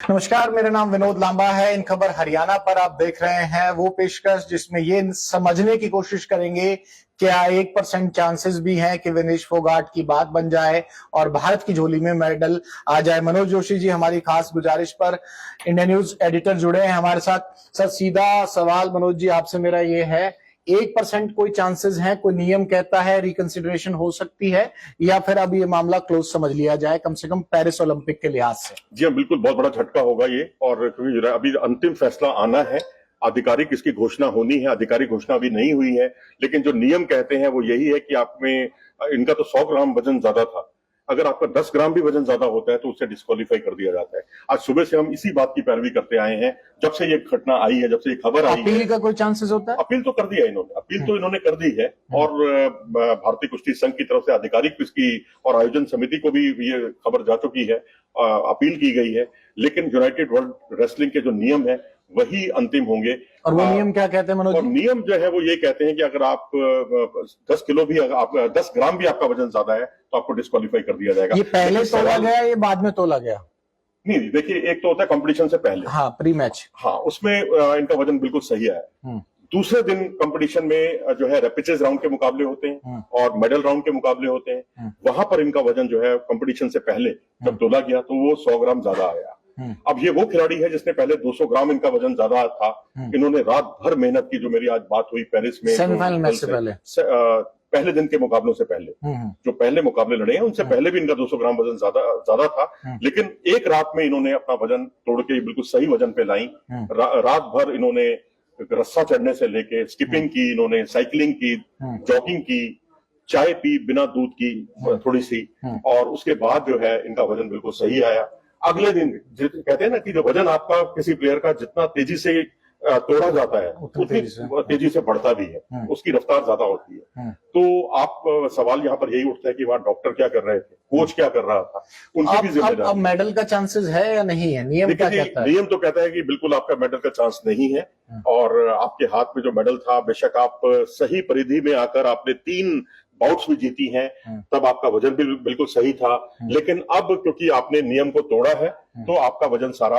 नमस्कार, मेरा नाम विनोद लांबा है। इन खबर हरियाणा पर आप देख रहे हैं वो पेशकश जिसमें ये समझने की कोशिश करेंगे क्या 1% चांसेस भी हैं कि विनेश फोगाट की बात बन जाए और भारत की झोली में मेडल आ जाए। मनोज जोशी जी हमारी खास गुजारिश पर इंडिया न्यूज एडिटर जुड़े हैं हमारे साथ। सर, सीधा सवाल मनोज जी आपसे मेरा ये है, 1% कोई चांसेस हैं, कोई नियम कहता है रिकंसिडरेशन हो सकती है, या फिर अब ये मामला क्लोज समझ लिया जाए कम से कम पेरिस ओलंपिक के लिहाज से? जी हाँ, बिल्कुल बहुत बड़ा झटका होगा ये। और क्योंकि अभी अंतिम फैसला आना है, आधिकारिक इसकी घोषणा होनी है। आधिकारिक घोषणा अभी नहीं हुई है, लेकिन जो नियम कहते हैं वो यही है कि आप में इनका तो 100 ग्राम वजन ज्यादा था, अगर आपका 10 ग्राम भी वजन ज्यादा होता है तो उससे डिस्क्वालीफाई कर दिया जाता है। आज सुबह से हम इसी बात की पैरवी करते आए हैं, जब से ये घटना आई है, जब से ये खबर आई है। अपील का कोई चांसेस होता है? अपील तो कर दिया इन्होंने, अपील तो इन्होंने कर दी है। और भारतीय कुश्ती संघ की तरफ से आधिकारिक इसकी और आयोजन समिति को भी ये खबर जा चुकी है, अपील की गई है। लेकिन यूनाइटेड वर्ल्ड रेसलिंग के जो नियम है वही अंतिम होंगे। और वो नियम क्या कहते हैं मनोज जी? नियम जो है वो ये कहते हैं कि अगर आप 10 किलो भी, आप 10 ग्राम भी आपका वजन ज्यादा है तो आपको डिस्क्वालीफाई कर दिया जाएगा। ये पहले तोला गया, ये बाद में तोला गया? नहीं, देखिए, एक तो होता है कंपटीशन से पहले, हाँ, प्री मैच, हाँ, उसमें इनका वजन बिल्कुल सही आया। दूसरे दिन कंपटीशन में जो है रेपिचेज राउंड के मुकाबले होते हैं और मेडल राउंड के मुकाबले होते हैं। वहां पर इनका वजन जो है कंपटीशन से पहले जब तोला गया तो वो 100 ग्राम ज्यादा आया। अब ये वो खिलाड़ी है जिसने पहले 200 ग्राम इनका वजन ज्यादा था। इन्होंने रात भर मेहनत की, जो मेरी आज बात हुई पेरिस में सेमीफाइनल मैच से पहले दिन के मुकाबलों से पहले, जो पहले मुकाबले लड़े हैं उनसे पहले भी इनका 200 ग्राम वजन ज्यादा था। लेकिन एक रात में इन्होंने अपना वजन तोड़ के बिल्कुल सही वजन पे लाई। रात भर इन्होंने रस्सा चढ़ने से लेके स्किपिंग की, इन्होंने साइकिलिंग की, जॉगिंग की, चाय पी बिना दूध की थोड़ी सी, और उसके बाद जो है इनका वजन बिल्कुल सही आया। अगले दिन कहते हैं ना कि जो वजन आपका किसी प्लेयर का जितना तेजी से तोड़ा जाता है उतनी तेजी से बढ़ता भी है, उसकी रफ्तार ज्यादा होती है। तो आप सवाल यहाँ पर यही उठता है कि वहाँ डॉक्टर क्या कर रहे थे, कोच क्या कर रहा था, उनकी भी जिम्मेदारी। अब मेडल का चांसेस है या नहीं है? नियम क्या कहता है? नियम तो कहता है कि बिल्कुल आपका मेडल का चांस नहीं है, और आपके हाथ में जो मेडल था, बेशक आप सही परिधि में आकर आपने 3 बाउट्स भी जीती हैं, तब आपका वजन भी बिल्कुल सही था। लेकिन अब क्योंकि आपने नियम को तोड़ा है तो आपका वजन सारा,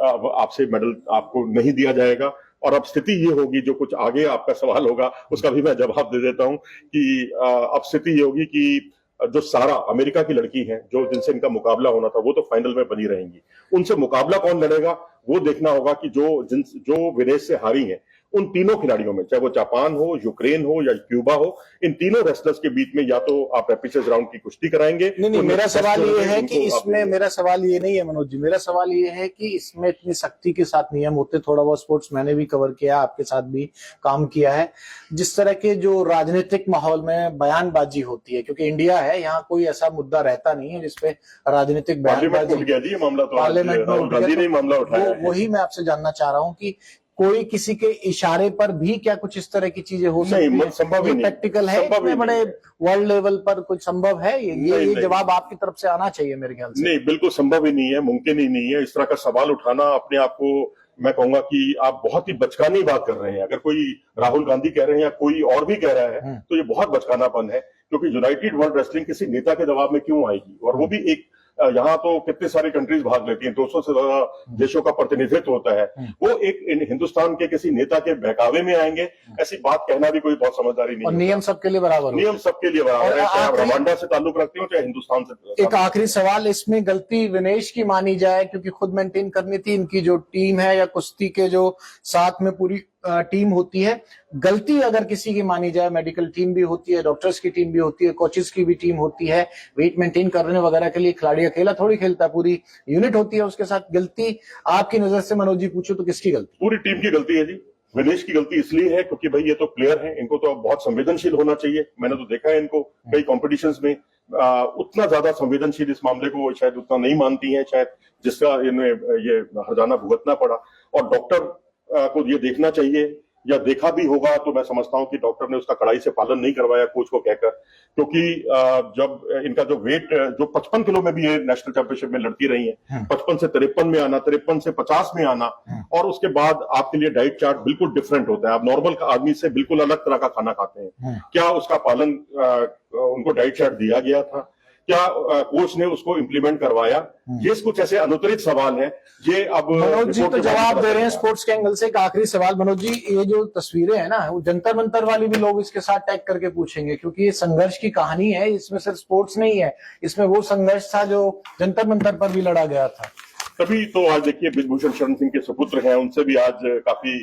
आपसे मेडल आपको नहीं दिया जाएगा। और अब स्थिति ये होगी, जो कुछ आगे आपका सवाल होगा उसका भी मैं जवाब दे देता हूं, कि अब स्थिति ये होगी कि जो सारा अमेरिका की लड़की है, जो जिनसे इनका मुकाबला होना था, वो तो फाइनल में बनी रहेंगी। उनसे मुकाबला कौन लड़ेगा वो देखना होगा कि जो विनेश से हारी है, उन तीनों खिलाड़ियों में, चाहे वो जापान हो, यूक्रेन हो या क्यूबा हो, इन तीनों रेसलर्स के बीच में या तो आप रेपिचेज राउंड की कुश्ती कराएंगे। नहीं, मेरा सवाल ये है कि इसमें, मेरा सवाल ये नहीं है मनोज जी, मेरा सवाल ये है कि इसमें इतनी सख्ती के साथ नियम होते, थोड़ा बहुत स्पोर्ट्स मैंने भी कवर किया, आपके साथ भी काम किया है, जिस तरह के जो राजनीतिक माहौल में बयानबाजी होती है, क्योंकि इंडिया है, यहाँ कोई ऐसा मुद्दा रहता नहीं है जिसपे राजनीतिक बयानबाजी, मामला तो पार्लियामेंट में मामला उठाया। वही मैं आपसे जानना चाह रहा हूँ कि कोई किसी के इशारे पर भी क्या कुछ इस तरह की चीजें हो सकती है? संभव ही नहीं, प्रैक्टिकल है, इतने बड़े वर्ल्ड लेवल पर कुछ संभव है? ये जवाब आपकी तरफ से आना चाहिए मेरे ख्याल से। नहीं, बिल्कुल संभव ही नहीं है, मुमकिन ही नहीं है। इस तरह का सवाल उठाना अपने आप को, मैं कहूंगा कि आप बहुत ही बचकानी बात कर रहे हैं। अगर कोई राहुल गांधी कह रहे हैं या कोई और भी कह रहा है तो ये बहुत बचकानापन है, क्योंकि यूनाइटेड वर्ल्ड रेसलिंग किसी नेता के दबाव में क्यों आएगी? और वो भी एक, यहाँ तो कितने सारी कंट्रीज भाग लेती हैं, 200 से ज्यादा देशों का प्रतिनिधित्व होता है, वो एक हिंदुस्तान के किसी नेता के बहकावे में आएंगे? ऐसी बात कहना भी कोई बहुत समझदारी नहीं। और नियम सबके लिए बराबर, नियम सबके लिए बराबर है, चाहे आप रवांडा से ताल्लुक रखते हो चाहे हिंदुस्तान से। एक आखिरी सवाल, इसमें गलती विनेश की मानी जाए क्योंकि खुद मेंटेन करनी थी, इनकी जो टीम है या कुश्ती के जो साथ में पूरी टीम होती है, गलती अगर किसी की मानी जाए, मेडिकल टीम भी होती है, डॉक्टर्स की टीम भी होती है, कोचेस की भी टीम होती है, वेट मेंटेन करने वगैरह के लिए खिलाड़ी अकेला थोड़ी खेलता है, पूरी यूनिट होती है उसके साथ। गलती आपकी नजर से मनोज जी पूछो तो किसकी गलती? पूरी टीम की गलती है जी। विनेश की गलती इसलिए है क्योंकि भाई ये तो प्लेयर हैं, इनको तो बहुत संवेदनशील होना चाहिए। मैंने तो देखा है इनको कई कॉम्पिटिशंस में, उतना ज्यादा संवेदनशील इस मामले को शायद उतना नहीं मानती है, शायद जिसका इन्हें ये हर्जाना भुगतना पड़ा। और डॉक्टर को ये देखना चाहिए, या देखा भी होगा तो मैं समझता हूं कि डॉक्टर ने उसका कड़ाई से पालन नहीं करवाया कोच को कहकर, क्योंकि जब इनका जो वेट, जो 55 किलो में भी ये नेशनल चैंपियनशिप में लड़ती रही है, 55 से 53 में आना, 53 से 50 में आना, और उसके बाद आपके लिए डाइट चार्ट बिल्कुल डिफरेंट होता है। आप नॉर्मल आदमी से बिल्कुल अलग तरह का खाना खाते हैं। क्या उसका पालन उनको डाइट चार्ट दिया गया था? क्या कोच ने उसको इम्प्लीमेंट करवाया? ये कुछ ऐसे अनुत्तरित सवाल हैं। ये अब मनोज जी रिपोर्ट तो के बाद जवाब पता दे रहे हैं चलेगा। स्पोर्ट्स के एंगल से। एक आखिरी सवाल मनोज जी, ये जो तस्वीरें हैं ना, वो जंतर मंतर वाली भी लोग इसके साथ टैग करके पूछेंगे, क्योंकि ये संघर्ष की कहानी है, इसमें सिर्फ स्पोर्ट्स नहीं है, इसमें वो संघर्ष था जो जंतर मंतर पर भी लड़ा गया था। तभी तो आज देखिए ब्रिजभूषण शरण सिंह के सुपुत्र हैं, उनसे भी आज काफी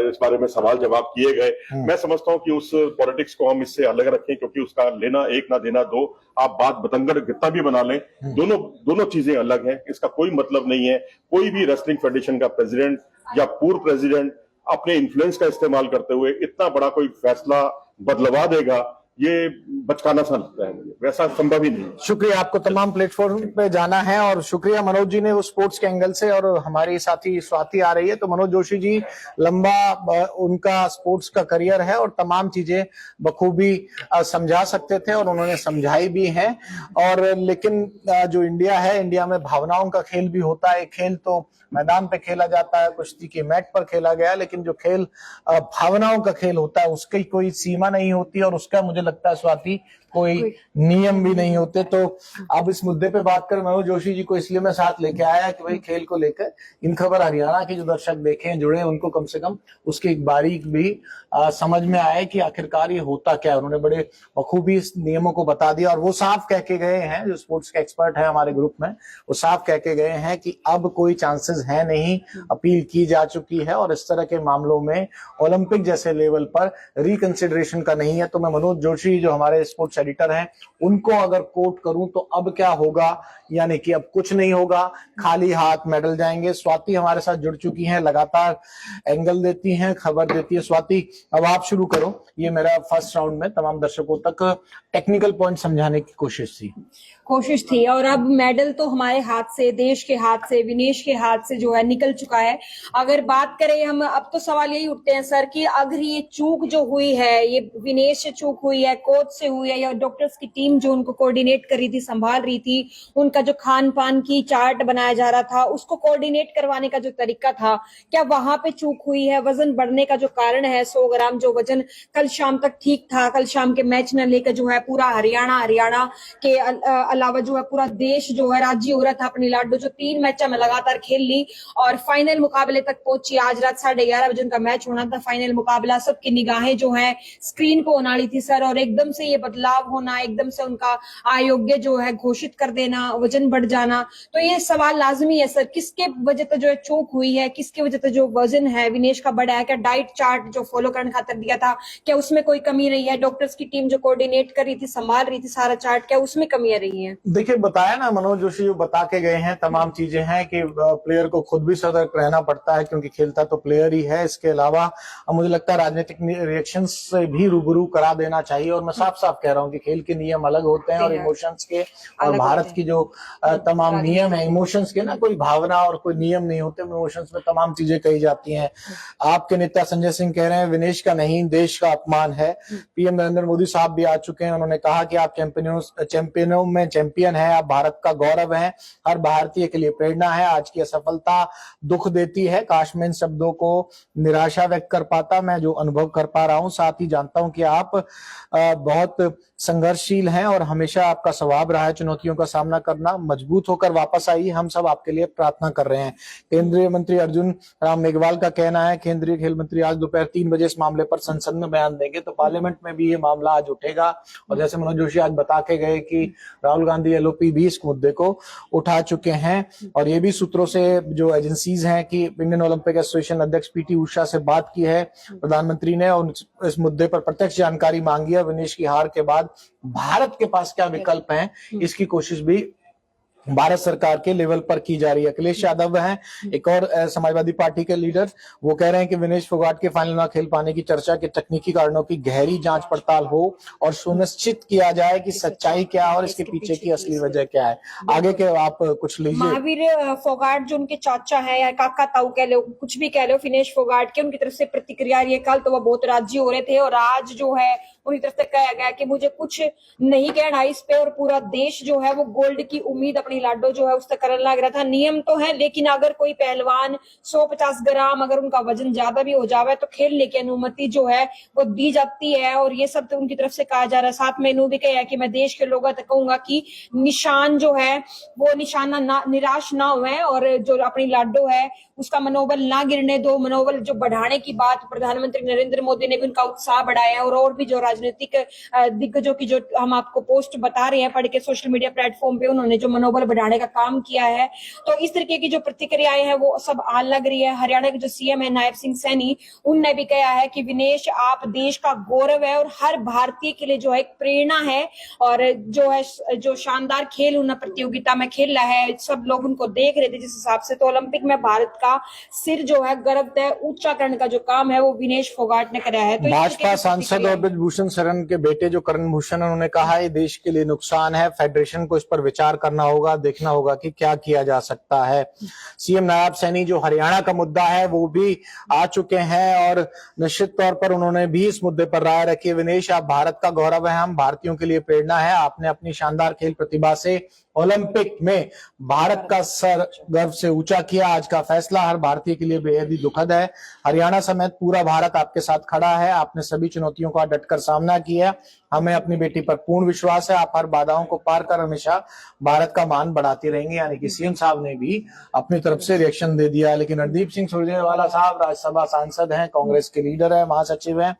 इस बारे में सवाल जवाब किए गए। मैं समझता हूं कि उस पॉलिटिक्स को हम इससे अलग रखें, क्योंकि उसका लेना एक ना देना दो। आप बात बतंगड़ कितना भी बना लें, दोनों चीजें अलग हैं। इसका कोई मतलब नहीं है कोई भी रेसलिंग फेडरेशन का प्रेसिडेंट या पूर्व प्रेसिडेंट अपने इन्फ्लुएंस का इस्तेमाल करते हुए इतना बड़ा कोई फैसला बदलवा देगा, ये बचकाना सा लगता है मुझे, वैसा संभव ही नहीं। शुक्रिया, आपको तमाम प्लेटफॉर्म पे जाना है, और शुक्रिया मनोज जी ने वो स्पोर्ट्स के एंगल से, और हमारी साथी स्वाति आ रही है। तो मनोज जोशी जी, लंबा उनका स्पोर्ट्स का करियर है और तमाम चीजें बखूबी समझा सकते थे, और उन्होंने समझाई भी है। और लेकिन जो इंडिया है, इंडिया में भावनाओं का खेल भी होता है। खेल तो मैदान पे खेला जाता है, कुश्ती के मैट पर खेला गया, लेकिन जो खेल भावनाओं का खेल होता है उसकी कोई सीमा नहीं होती, और उसका मुझे लगता है स्वाति कोई नियम भी नहीं होते। तो अब इस मुद्दे पे बात कर मनोज जोशी जी को इसलिए मैं साथ लेके आया कि भाई खेल को लेकर इन खबर हरियाणा के जो दर्शक देखें, जुड़े, उनको कम से कम उसकी एक बारीक भी समझ में आए कि आखिरकार ये होता क्या है। उन्होंने बड़े बखूबी इस नियमों को बता दिया, और वो साफ कह के गए हैं, जो स्पोर्ट्स के एक्सपर्ट है हमारे ग्रुप में, वो साफ कह के गए हैं कि अब कोई चांसेस है नहीं, अपील की जा चुकी है, और इस तरह के मामलों में ओलंपिक जैसे लेवल पर रिकंसिडरेशन का नहीं है। तो मैं मनोज जोशी जो हमारे स्पोर्ट्स एडिटर हैं, उनको अगर कोट करूं तो अब क्या होगा, यानी कि अब कुछ नहीं होगा, खाली हाथ मेडल जाएंगे। स्वाति हमारे साथ जुड़ चुकी हैं, लगातार एंगल देती हैं, खबर देती है। स्वाति, अब आप शुरू करो। ये मेरा फर्स्ट राउंड में तमाम दर्शकों तक टेक्निकल पॉइंट समझाने की कोशिश थी, और अब मेडल तो हमारे हाथ से, देश के हाथ से, विनेश के हाथ से जो है निकल चुका है। अगर बात करें हम, अब तो सवाल यही उठते हैं सर कि अगर ये चूक जो हुई है, ये विनेश से चूक हुई है, कोच से हुई है, या डॉक्टर्स की टीम जो उनको कोऑर्डिनेट कर रही थी, संभाल रही थी, उनका जो खान पान की चार्ट बनाया जा रहा था, उसको कोऑर्डिनेट करवाने का जो तरीका था, क्या वहां पे चूक हुई है? वजन बढ़ने का जो कारण है, 100 ग्राम जो वजन कल शाम तक ठीक था, कल शाम के मैच न लेकर जो है पूरा हरियाणा के अलावा जो है पूरा देश जो है राजी हो रहा था अपनी लाडो, जो 3 मैच में लगातार खेल ली और फाइनल मुकाबले तक पहुंची। आज रात 11:30 बजे उनका मैच होना था, फाइनल मुकाबला। सबकी निगाहें जो है स्क्रीन को होना थी सर, और एकदम से ये बदलाव होना, एकदम से उनका अयोग्य जो है घोषित कर देना, वजन बढ़ जाना, तो ये सवाल लाजमी है सर, किसके वजह से जो है चूक हुई है, किसके वजह से जो वजन है विनेश का बढ़ा है? क्या डाइट चार्ट जो फॉलो करने खातिर दिया था, क्या उसमें कोई कमी रही है? डॉक्टर्स की टीम जो कोऑर्डिनेट कर रही थी, संभाल रही थी सारा चार्ट, क्या उसमें कमियां रही हैं? देखिए, बताया ना मनोज जोशी जो बता के गए हैं, तमाम चीजें हैं कि प्लेयर को खुद भी सतर्क रहना पड़ता है, क्योंकि खेलता तो प्लेयर ही है। इसके अलावा मुझे लगता है राजनीतिक रिएक्शन से भी रूबरू करा देना चाहिए, और मैं साफ साफ कह रहा हूँ कि खेल के नियम अलग होते हैं और इमोशंस के, और भारत की जो तमाम नियम है इमोशंस के ना, कोई भावना और कोई नियम नहीं होते, इमोशंस में तमाम चीजें कही जाती हैं। आपके नेता संजय सिंह कह रहे हैं विनेश का नहीं, देश का अपमान है। पीएम नरेंद्र मोदी साहब भी आ चुके हैं, उन्होंने कहा कि आप चैंपियनों में चैंपियन है, आप भारत का गौरव है, हर भारतीय के लिए प्रेरणा है। आज की असफलता दुख देती है, काश मैं इन शब्दों को निराशा व्यक्त कर पाता, मैं जो अनुभव कर पा रहा हूं। साथ ही जानता हूं कि आप बहुत संघर्षशील हैं और हमेशा आपका स्वभाव रहा है चुनौतियों का सामना करना। मजबूत होकर वापस आइए, हम सब आपके लिए प्रार्थना कर रहे हैं। केंद्रीय मंत्री अर्जुन राम मेघवाल का कहना है केंद्रीय खेल मंत्री आज दोपहर 3 बजे इस मामले पर संसद में बयान देंगे, तो पार्लियामेंट में भी ये मामला आज उठेगा। और जैसे मनोज जोशी आज बता के गए कि राहुल गांधी एलओपी भी इस मुद्दे को उठा चुके हैं, और ये भी सूत्रों से जो एजेंसीज हैं कि इंडियन ओलंपिक एसोसिएशन अध्यक्ष पीटी उषा से बात की है प्रधानमंत्री ने, और इस मुद्दे पर प्रत्यक्ष जानकारी मांगी है। विनेश की हार के बाद भारत के पास क्या विकल्प हैं, इसकी कोशिश भी भारत सरकार के लेवल पर की जा रही है। अखिलेश यादव हैं एक और समाजवादी पार्टी के लीडर, वो कह रहे हैं कि विनेश फोगाट के फाइनल में खेल पाने की चर्चा के तकनीकी कारणों की गहरी जांच पड़ताल हो और सुनिश्चित किया जाए कि सच्चाई क्या है और इसके पीछे की असली वजह क्या है। आगे के आप कुछ लीजिए। महावीर फोगाट जो उनके चाचा है या काका ताऊ कह लो, कुछ भी कह लो, विनेश फोगाट के, उनकी तरफ से प्रतिक्रिया रही है। कल तो वो बहुत राजी हो रहे थे और आज जो है उनकी तरफ से कहा गया कि मुझे कुछ नहीं कहना इस पे, और पूरा देश जो है वो गोल्ड की उम्मीद अपनी लाडो जो है उससे करने लग रहा था। नियम तो है, लेकिन अगर कोई पहलवान 150 ग्राम अगर उनका वजन ज्यादा भी हो जावे तो खेलने की अनुमति जो है वो दी जाती है, और ये सब तो उनकी तरफ से कहा जा रहा है। साथ में इन्होंने भी कहा है कि मैं देश के लोगों तक कहूंगा कि निशान जो है वो निशाना निराश ना हुए, और जो अपनी लाडो है उसका मनोबल ना गिरने दो। मनोबल जो बढ़ाने की बात प्रधानमंत्री नरेंद्र मोदी ने भी उनका उत्साह बढ़ाया है, और भी जो राजनीतिक दिग्गजों की जो हम आपको पोस्ट बता रहे हैं पढ़ के सोशल मीडिया प्लेटफॉर्म पे, उन्होंने जो मनोबल बढ़ाने का काम किया है। तो इस तरीके की जो प्रतिक्रियाएं हैं वो सब आने लग रही है। हरियाणा के जो सीएम है नायब सिंह सैनी, उनने भी कहा है कि विनेश आप देश का गौरव है और हर भारतीय के लिए जो है एक प्रेरणा है, और जो है जो शानदार खेल उन्हें प्रतियोगिता में खेला है, सब लोग उनको देख रहे थे जिस हिसाब से। तो ओलंपिक में भारत का सिर जो है गर्व है ऊंचा करने का जो काम है वो विनेश फोगाट ने करा है। तो भाजपा सांसद और ब्रजभूषण शरण के बेटे जो करण भूषण, उन्होंने कहा है देश के लिए नुकसान है, फेडरेशन को इस पर विचार करना होगा, देखना होगा कि क्या किया जा सकता है। सीएम नायब सैनी जो हरियाणा का मुद्दा है वो भी आ चुके हैं, और निश्चित तौर पर उन्होंने भी इस मुद्दे पर राय रखी। विनेश आप भारत का गौरव है, हम भारतीयों के लिए प्रेरणा है, आपने अपनी शानदार खेल प्रतिभा से ओलंपिक में भारत का सर गर्व से ऊंचा किया। आज का फैसला हर भारतीय के लिए बेहद ही दुखद है। हरियाणा समेत पूरा भारत आपके साथ खड़ा है, आपने सभी चुनौतियों का डटकर सामना किया, हमें अपनी बेटी पर पूर्ण विश्वास है, आप हर बाधाओं को पार कर हमेशा भारत का मान बढ़ाती रहेंगे। यानी कि सीएम साहब ने भी अपनी तरफ से रिएक्शन दे दिया। लेकिन रणदीप सिंह सुरजेवाला साहब राज्यसभा सांसद हैं, कांग्रेस के लीडर है, महासचिव हैं,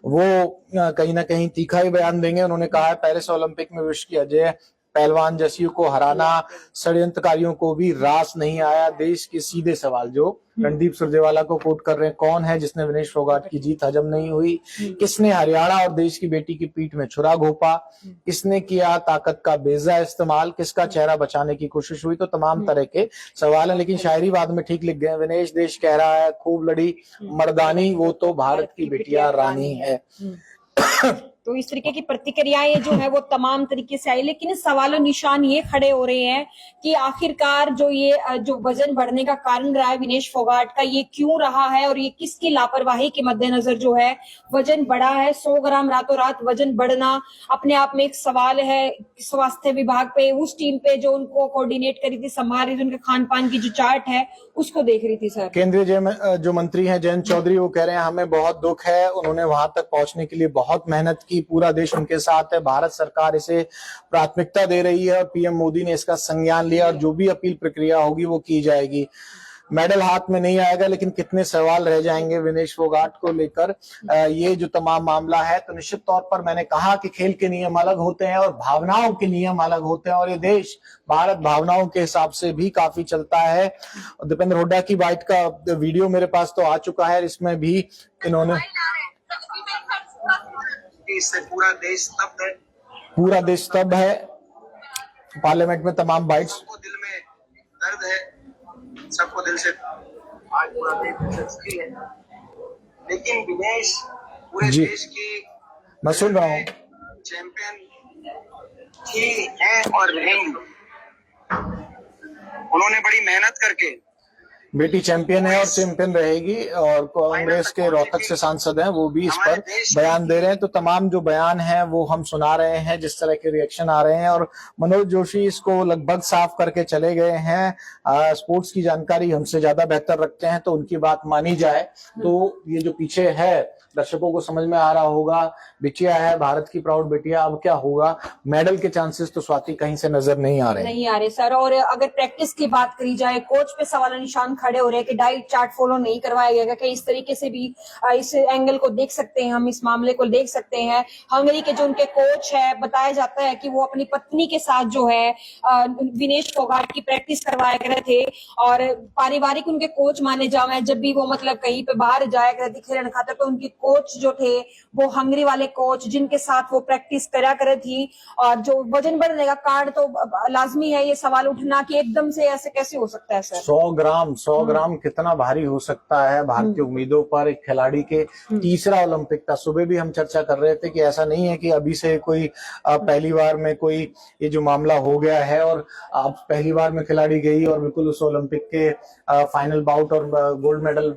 वो कहीं ना कहीं तीखा ही बयान देंगे। उन्होंने कहा है पेरिस ओलंपिक में विश्व की अजय पहलवान जैसी को हराना षड्यंत्रकारियों को भी रास नहीं आया। देश के सीधे सवाल जो रणदीप सुरजेवाला को कोट कर रहे हैं, कौन है जिसने विनेश फोगाट की जीत हजम नहीं हुई, किसने हरियाणा और देश की बेटी की पीठ में छुरा घोंपा, किसने किया ताकत का बेजा इस्तेमाल, किसका चेहरा बचाने की कोशिश हुई। तो तमाम तरह के सवाल हैं, लेकिन शायरी बाद में ठीक लिख गए, विनेश देश कह रहा है खूब लड़ी मर्दानी, वो तो भारत की बेटिया रानी है। तो इस तरीके की प्रतिक्रियाएं जो है वो तमाम तरीके से आई, लेकिन सवालों निशान ये खड़े हो रहे हैं कि आखिरकार जो ये जो वजन बढ़ने का कारण रहा है विनेश फोगाट का, ये क्यों रहा है और ये किसकी लापरवाही के मद्देनजर जो है वजन बढ़ा है। 100 ग्राम रातों रात वजन बढ़ना अपने आप में एक सवाल है। स्वास्थ्य विभाग पे उस टीम पे जो उनको कोऑर्डिनेट करी थी, संभाल रही थी, उनके खान पान की जो चार्ट है उसको देख रही थी। सर केंद्रीय जो मंत्री हैं जयंत चौधरी, वो कह रहे हैं हमें बहुत दुख है, उन्होंने वहां तक पहुंचने के लिए बहुत मेहनत की, पूरा देश उनके साथ है, भारत सरकार इसे प्राथमिकता दे रही है और पीएम मोदी ने इसका संज्ञान लिया और जो भी अपील प्रक्रिया होगी वो की जाएगी। मेडल हाथ में नहीं आएगा, लेकिन कितने सवाल रह जाएंगे विनेश फोगाट को लेकर, ये जो तमाम मामला है। तो निश्चित तौर पर मैंने कहा कि खेल के नियम अलग होते हैं और भावनाओं के नियम अलग होते हैं, और ये देश भारत भावनाओं के हिसाब से भी काफी चलता है। दीपेंद्र हुड्डा की बाइट का वीडियो मेरे पास तो आ चुका है, इसमें भी इन्होंने इससे पूरा देश स्तब्ध है, पूरा देश स्तब्ध है। पार्लियामेंट में तमाम बाइट्स, सबको दिल में दर्द है, सबको दिल से आज पूरा देश दुखी है, लेकिन विनेश पूरे जी, देश की मैं सुन रहा हूँ, चैंपियन थी, हैं और रहेंगी। उन्होंने बड़ी मेहनत करके, बेटी चैंपियन है और चैंपियन रहेगी, और कांग्रेस के रोहतक से सांसद हैं वो भी इस पर बयान दे रहे हैं। तो तमाम जो बयान है वो हम सुना रहे हैं, जिस तरह के रिएक्शन आ रहे हैं, और मनोज जोशी इसको लगभग साफ करके चले गए हैं। स्पोर्ट्स की जानकारी हमसे ज्यादा बेहतर रखते हैं, तो उनकी बात मानी जाए तो ये जो पीछे है दर्शकों को समझ में आ रहा होगा, बिटिया है भारत की प्राउड बिटिया, अब क्या होगा। मेडल के चांसेस तो स्वाति कहीं से नजर नहीं आ रहे सर। और अगर प्रैक्टिस की बात करी जाए, कोच पे सवाल निशान खड़े हो रहे हैं कि डाइट चार्ट फॉलो नहीं करवाया गया, कि इस तरीके से भी इस एंगल को देख सकते हैं, हम इस मामले को देख सकते हैं। हंगरी के जो उनके कोच है, बताया जाता है कि वो अपनी पत्नी के साथ जो है विनेश फोगाट की प्रैक्टिस करवाया करे थे, और पारिवारिक उनके कोच माने जाए। जब भी वो मतलब कहीं पे बाहर जाया करे थे खेलने खातर, तो उनकी कोच जो थे वो हंगरी वाले कोच जिनके साथ वो प्रैक्टिस करा करे थी। और जो वजन बढ़ने का कारण तो लाजमी है ये सवाल उठना कि एकदम से ऐसे कैसे हो सकता है। सर 100 ग्राम कितना भारी हो सकता है भारतीय उम्मीदों पर। एक खिलाड़ी के तीसरा ओलंपिक था, सुबह भी हम चर्चा कर रहे थे कि ऐसा नहीं है कि अभी से कोई पहली बार में कोई ये जो मामला हो गया है और अब पहली बार में खिलाड़ी गई और बिल्कुल उस ओलंपिक के फाइनल बाउट और गोल्ड मेडल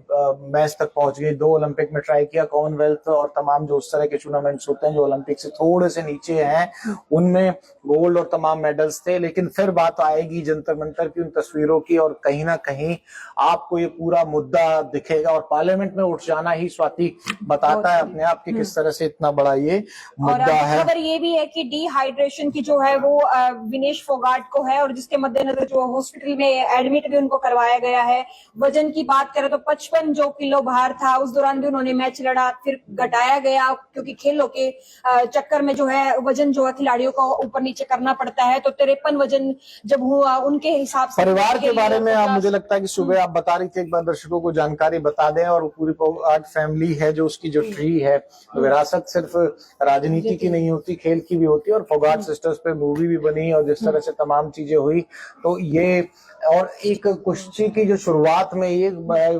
मैच तक पहुंच गई। 2 ओलंपिक में ट्राई किया, कॉमनवेल्थ और तमाम जो उस तरह के टूर्नामेंट्स होते हैं जो ओलंपिक से थोड़े से नीचे हैं, उनमें गोल्ड और तमाम मेडल्स थे। लेकिन फिर बात आएगी जंतर मंतर की उन तस्वीरों की, और कहीं ना कहीं आपको ये पूरा मुद्दा दिखेगा, और पार्लियामेंट में उठ जाना ही स्वाति बताता है अपने आप की किस तरह से इतना बड़ा ये मुद्दा है। खबर ये भी है कि डिहाइड्रेशन की जो है वो विनेश फोगाट को है, और जिसके मद्देनजर जो हॉस्पिटल में एडमिट भी उनको करवाया गया है। वजन की बात करें तो 55 जो किलो भार था, उस दौरान भी उन्होंने मैच लड़ा, फिर घटाया गया क्योंकि खेलों के चक्कर में जो है वजन जो है खिलाड़ियों को ऊपर नीचे करना पड़ता है। तो 53 वजन जब हुआ उनके हिसाब से। परिवार के बारे में आप, मुझे लगता है कि सुबह आप बता रही थी, एक बार दर्शकों को जानकारी बता दें। और पूरी फोगाट फैमिली है जो उसकी जो ट्री है, विरासत सिर्फ राजनीति की नहीं होती, खेल की भी होती है। और फोगाट सिस्टर्स पे मूवी भी बनी, और जिस तरह से तमाम चीजें हुई, तो ये और एक कुश्ती की जो शुरुआत में ये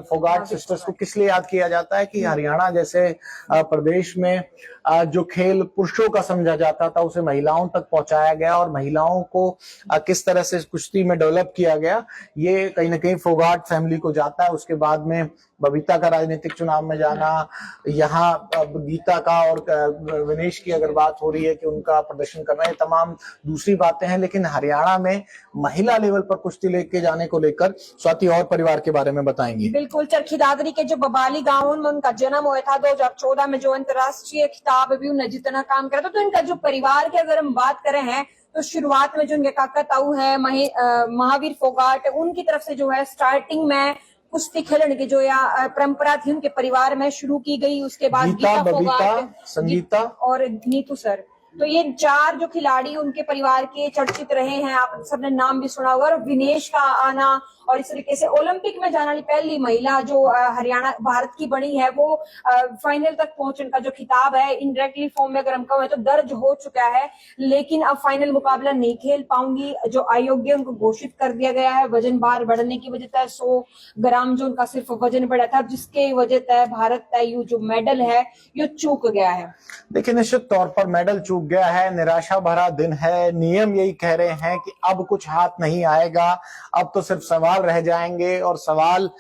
फोगाट सिस्टर्स को किस लिए याद किया जाता है कि हरियाणा जैसे प्रदेश में जो खेल पुरुषों का समझा जाता था उसे महिलाओं तक पहुंचाया गया, और महिलाओं को किस तरह से कुश्ती में डेवलप किया गया, ये कहीं ना कहीं फोगाट फैमिली को जाता है। उसके बाद में बबीता का राजनीतिक चुनाव में जाना, यहाँ गीता का और विनेश की अगर बात हो रही है कि उनका प्रदर्शन करना, ये तमाम दूसरी बातें हैं। लेकिन हरियाणा में महिला लेवल पर कुश्ती लेके जाने को लेकर स्वाति और परिवार के बारे में बताएंगी। बिल्कुल, चरखी दादरी के जो बबाली गांव में उनका जन्म हुआ था 2014 में, जो अंतर्राष्ट्रीय खिताब भी उन्हें जितना काम करा था। तो इनका जो परिवार की अगर हम बात करें हैं तो शुरुआत में जो उनके काका ताऊ है महावीर फोगाट, उनकी तरफ से जो है स्टार्टिंग में कुश्ती खेलने की जो या परंपरा थी उनके परिवार में शुरू की गई। उसके बाद गीता फोगाट, संगीता और नीतू सर, तो ये 4 जो खिलाड़ी उनके परिवार के चर्चित रहे हैं, आप सबने नाम भी सुना होगा। और विनेश का आना और इस तरीके से ओलंपिक में जाने वाली पहली महिला जो हरियाणा भारत की बनी है, वो फाइनल तक पहुंचने का जो खिताब है इनडायरेक्टली फॉर्म में अगर हम कहें तो दर्ज हो चुका है। लेकिन अब फाइनल मुकाबला नहीं खेल पाऊंगी, जो अयोग्य उनको घोषित कर दिया गया है वजन भार बढ़ने की वजह से। 100 ग्राम जो उनका सिर्फ वजन बढ़ा था, जिसके वजह से भारत का ये जो मेडल है ये चूक गया है। देखिए, निश्चित तौर पर मेडल चूक गया है, निराशा भरा दिन है। नियम यही कह रहे हैं कि अब कुछ हाथ नहीं आएगा, अब तो सिर्फ सवाल रह जाएंगे, और सवाल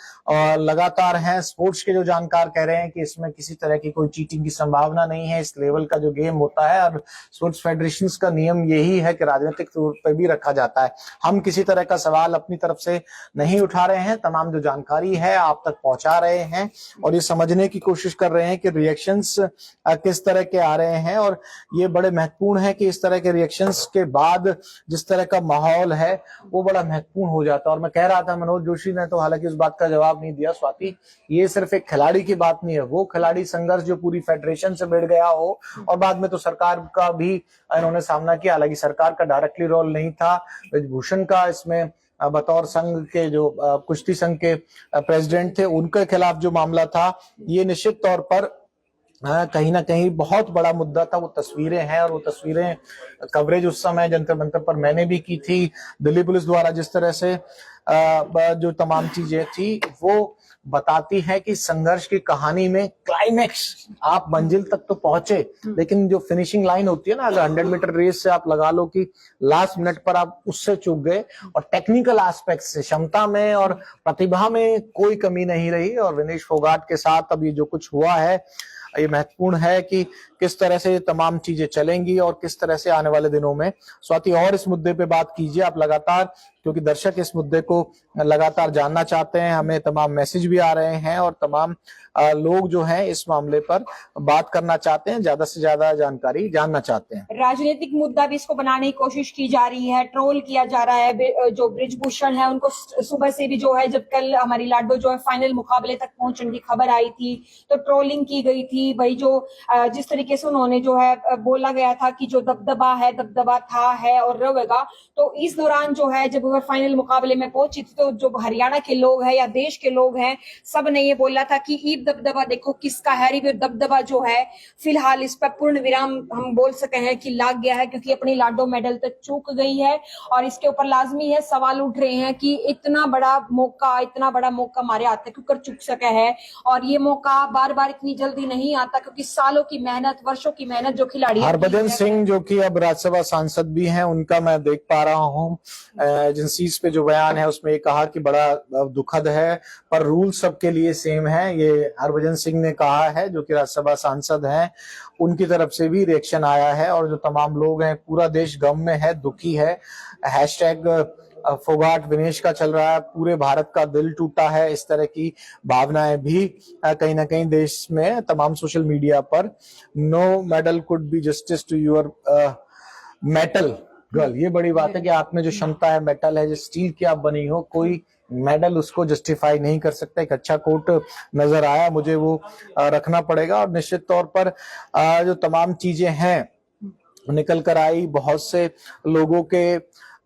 लगातार हैं। स्पोर्ट्स के जो जानकार कह रहे हैं कि इसमें किसी तरह की कोई चीटिंग की संभावना नहीं है, इस लेवल का जो गेम होता है। और स्पोर्ट्स फेडरेशंस का नियम यही है कि राजनीतिक तौर पर भी रखा जाता है। हम किसी तरह का सवाल अपनी तरफ से नहीं उठा रहे हैं, तमाम जो जानकारी है आप तक पहुंचा रहे हैं, और ये समझने की कोशिश कर रहे हैं कि रिएक्शंस किस तरह के आ रहे हैं। और ये बड़े महत्वपूर्ण है कि इस तरह के रिएक्शंस के बाद जिस तरह का माहौल है वो बड़ा महत्वपूर्ण हो जाता है। और मैं कह रहा था, मनोज जोशी ने तो हालांकि उस बात का जवाब नहीं दिया स्वाति, ये सिर्फ एक खिलाड़ी की बात नहीं है, वो खिलाड़ी संघर्ष जो पूरी फेडरेशन से बढ़ गया हो, और बाद में तो सरकार का भी इन्होंने सामना किया। हालांकि सरकार का डायरेक्टली रोल नहीं था, ब्रिजभूषण का इसमें बतौर संघ के जो कुश्ती संघ के प्रेसिडेंट थे, उनके खिलाफ जो मामला था, ये निश्चित तौर पर कहीं ना कहीं बहुत बड़ा मुद्दा था। वो तस्वीरें हैं, और वो तस्वीरें कवरेज उस समय जंतर मंतर पर मैंने भी की थी। दिल्ली पुलिस द्वारा जिस तरह से जो तमाम चीजें थी वो बताती है कि संघर्ष की कहानी में क्लाइमेक्स, आप मंजिल तक तो पहुंचे, लेकिन जो फिनिशिंग लाइन होती है ना, अगर 100 मीटर रेस से आप लगा लो कि लास्ट मिनट पर आप उससे चूक गए, और टेक्निकल एस्पेक्ट से, क्षमता में और प्रतिभा में कोई कमी नहीं रही। और विनेश फोगाट के साथ अब ये जो कुछ हुआ है, ये महत्वपूर्ण है कि किस तरह से तमाम चीजें चलेंगी और किस तरह से आने वाले दिनों में। स्वाति, और इस मुद्दे पे बात कीजिए आप लगातार, क्योंकि दर्शक इस मुद्दे को लगातार जानना चाहते हैं। हमें तमाम मैसेज भी आ रहे हैं, और तमाम लोग जो हैं इस मामले पर बात करना चाहते हैं, ज्यादा से ज्यादा जानकारी जानना चाहते हैं। राजनीतिक मुद्दा भी इसको बनाने की कोशिश की जा रही है, ट्रोल किया जा रहा है। जो ब्रिजभूषण है उनको सुबह से भी जो है, जब कल हमारी लाडो जो है फाइनल मुकाबले तक पहुंचने की खबर आई थी तो ट्रोलिंग की गई थी। भाई जो जिस तरीके से उन्होंने जो है बोला गया था कि जो दबदबा है, दबदबा था, है और रहेगा। तो इस दौरान जो है जब वह फाइनल मुकाबले में पहुंची थी, तो जो हरियाणा के लोग हैं या देश के लोग हैं, सब ने ये बोला था कि ईब दबदबा देखो किसका है। दबदबा जो है फिलहाल इस पर पूर्ण विराम हम बोल सके हैं कि लाग गया है, क्योंकि अपनी लाडो मेडल तक चूक गई है। और इसके ऊपर लाजमी है सवाल उठ रहे हैं कि इतना बड़ा मौका हमारे हाथ से क्यों चूक सका है, और ये मौका बार बार इतनी जल्दी नहीं नहीं आता, क्योंकि सालों की मेहनत, वर्षों की मेहनत जो खिलाड़ी हरभजन सिंह जो कि अब राज्यसभा सांसद भी हैं, उनका मैं देख पा रहा हूं एजेंसीज पे जो बयान है उसमें ये कहा कि बड़ा दुखद है पर रूल सबके लिए सेम है। ये हरभजन सिंह ने कहा है जो कि राज्यसभा सांसद हैं, उनकी तरफ से भी रिएक्शन आया है और जो तमाम लोग हैं, पूरा देश गम में है, दुखी है। हैशटैग फोगाट विनेश का चल रहा है, पूरे भारत का दिल टूटा है, इस तरह की भावनाएं भी कहीं ना कहीं देश में तमाम सोशल मीडिया पर। No medal could be justice to your metal girl, ये बड़ी बात है कि आप में जो क्षमता है, मेटल है, जो स्टील की आप बनी हो, कोई मेडल उसको जस्टिफाई नहीं कर सकता। एक अच्छा कोट नजर आया मुझे, वो रखना पड़ेगा। और निश्चित तौर पर जो तमाम चीजें हैं निकल कर आई, बहुत से लोगों के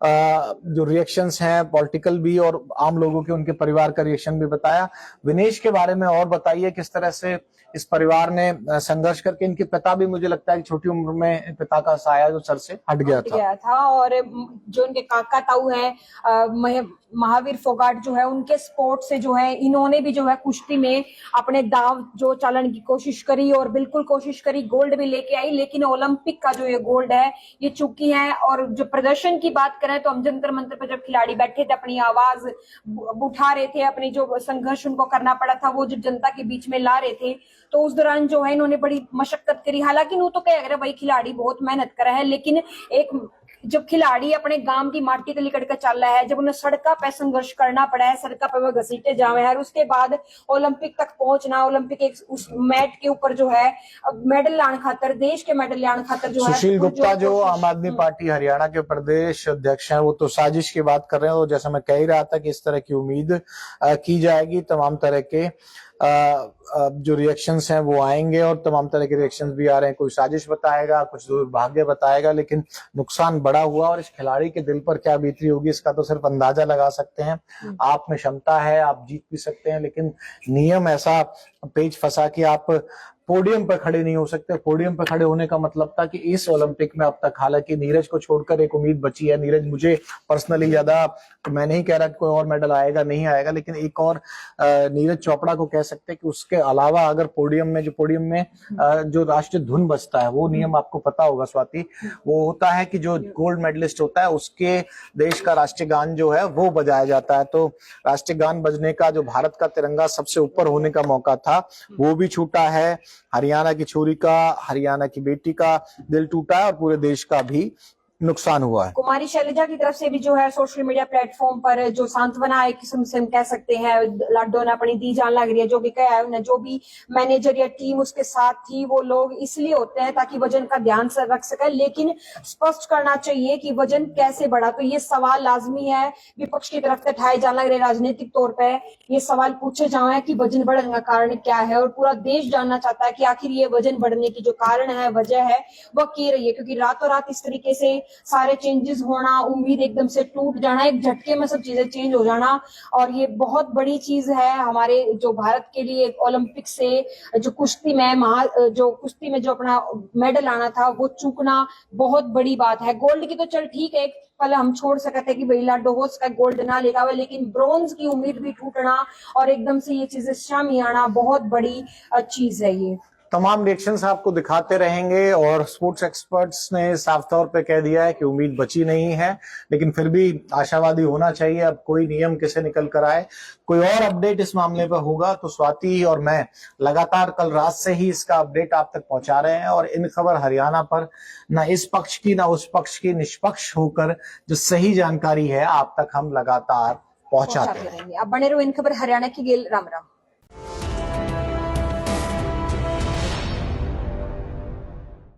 जो रिएक्शंस हैं, पॉलिटिकल भी और आम लोगों के, उनके परिवार का रिएक्शन भी बताया। विनेश के बारे में और बताइए, किस तरह से इस परिवार ने संघर्ष करके, इनके पिता भी मुझे लगता है कि छोटी उम्र में पिता का साया जो सर से हट गया था। और जो उनके काका ताऊ है महावीर फोगाट जो है, उनके स्पोर्ट से जो है इन्होंने भी जो है कुश्ती में अपने दाव जो चालन की कोशिश करी और बिल्कुल कोशिश करी, गोल्ड भी लेके आई, लेकिन ओलंपिक का जो ये गोल्ड है ये चुकी है। और जो प्रदर्शन की बात करें तो हम जंतर मंतर पर जब खिलाड़ी बैठे थे, अपनी आवाज उठा रहे थे, अपनी जो संघर्ष उनको करना पड़ा था वो जो जनता के बीच में ला रहे थे, तो उस दौरान जो है इन्होंने बड़ी मशक्कत करी। हालांकि वो तो कह रहे भाई खिलाड़ी बहुत मेहनत कर रहा है, लेकिन एक जब खिलाड़ी अपने गांव की माटी तले कट कर चल रहा है, जब उन्हें सड़का पे संघर्ष करना पड़ा है, सड़का पे वो घसीटे जावे हैं, और उसके बाद ओलंपिक तक पहुंचना, ओलंपिक एक उस मैट के ऊपर जो है मेडल लाने खातर, देश के मेडल लाने खातर जो है। सुशील गुप्ता जो आम आदमी पार्टी हरियाणा के प्रदेश अध्यक्ष हैं, वो तो साजिश की बात कर रहे हैं। और जैसा मैं कह ही रहा था कि इस तरह की उम्मीद की जाएगी, तमाम तरह के जो रिएक्शंस हैं वो आएंगे और तमाम तरह के रिएक्शंस भी आ रहे हैं। कोई साजिश बताएगा, कुछ दुर्भाग्य बताएगा, लेकिन नुकसान बड़ा हुआ और इस खिलाड़ी के दिल पर क्या बीती होगी इसका तो सिर्फ अंदाजा लगा सकते हैं। आप में क्षमता है, आप जीत भी सकते हैं, लेकिन नियम ऐसा पेच फंसा कि आप पोडियम पर खड़े नहीं हो सकते। पोडियम पर खड़े होने का मतलब था कि इस ओलंपिक में अब तक, हालांकि नीरज को छोड़कर एक उम्मीद बची है, नीरज मुझे पर्सनली ज्यादा, तो मैं नहीं कह रहा कि कोई और मेडल आएगा, नहीं आएगा, लेकिन एक और नीरज चोपड़ा को कह सकते हैं कि उसके अलावा अगर पोडियम में जो राष्ट्रीय धुन बजता है, वो नियम आपको पता होगा स्वाति, वो होता है कि जो गोल्ड मेडलिस्ट होता है उसके देश का राष्ट्रीय गान जो है वो बजाया जाता है। तो राष्ट्रीय गान बजने का, जो भारत का तिरंगा सबसे ऊपर होने का मौका था, वो भी छूटा है। हरियाणा की छोरी का, हरियाणा की बेटी का दिल टूटा है और पूरे देश का भी नुकसान हुआ है। कुमारी शैलजा की तरफ से भी जो है सोशल मीडिया प्लेटफॉर्म पर जो सांत्वना एक किस्म से हम कह सकते हैं लाडो ने अपनी दी जान लग रही है, जो भी कहा है, जो भी मैनेजर या टीम उसके साथ थी, वो लोग इसलिए होते हैं ताकि वजन का ध्यान से रख सके, लेकिन स्पष्ट करना चाहिए कि वजन कैसे बढ़ा। तो ये सवाल लाजमी है विपक्ष की तरफ से उठाए जाने लग रहे, राजनीतिक तौर पर ये सवाल पूछे जाए कि वजन बढ़ने का कारण क्या है, और पूरा देश जानना चाहता है कि आखिर ये वजन बढ़ने की जो कारण है, वजह है, वह क्या रही है। क्योंकि रातों रात इस तरीके से सारे चेंजेस होना, उम्मीद एकदम से टूट जाना, एक झटके में सब चीजें चेंज हो जाना, और ये बहुत बड़ी चीज है हमारे जो भारत के लिए। ओलंपिक से जो कुश्ती में जो अपना मेडल आना था वो चूकना बहुत बड़ी बात है। गोल्ड की तो चल ठीक है, पहले हम छोड़ सकते कि भाई लाडो हो सका गोल्ड ना लेगा हुआ, लेकिन ब्रोंज की उम्मीद भी टूटना और एकदम से ये चीजें शामिल आना बहुत बड़ी चीज है। ये तमाम रिएक्शंस आपको दिखाते रहेंगे और स्पोर्ट्स एक्सपर्ट्स ने साफ तौर पे कह दिया है कि उम्मीद बची नहीं है, लेकिन फिर भी आशावादी होना चाहिए। अब कोई नियम कैसे निकल कर आए, कोई और अपडेट इस मामले पर होगा तो स्वाति और मैं लगातार कल रात से ही इसका अपडेट आप तक पहुंचा रहे हैं। और इन खबर हरियाणा पर न इस पक्ष की न उस पक्ष की, निष्पक्ष होकर जो सही जानकारी है आप तक हम लगातार पहुंचाते रहेंगे। अब बने रहो इन खबर हरियाणा की। गेल राम राम।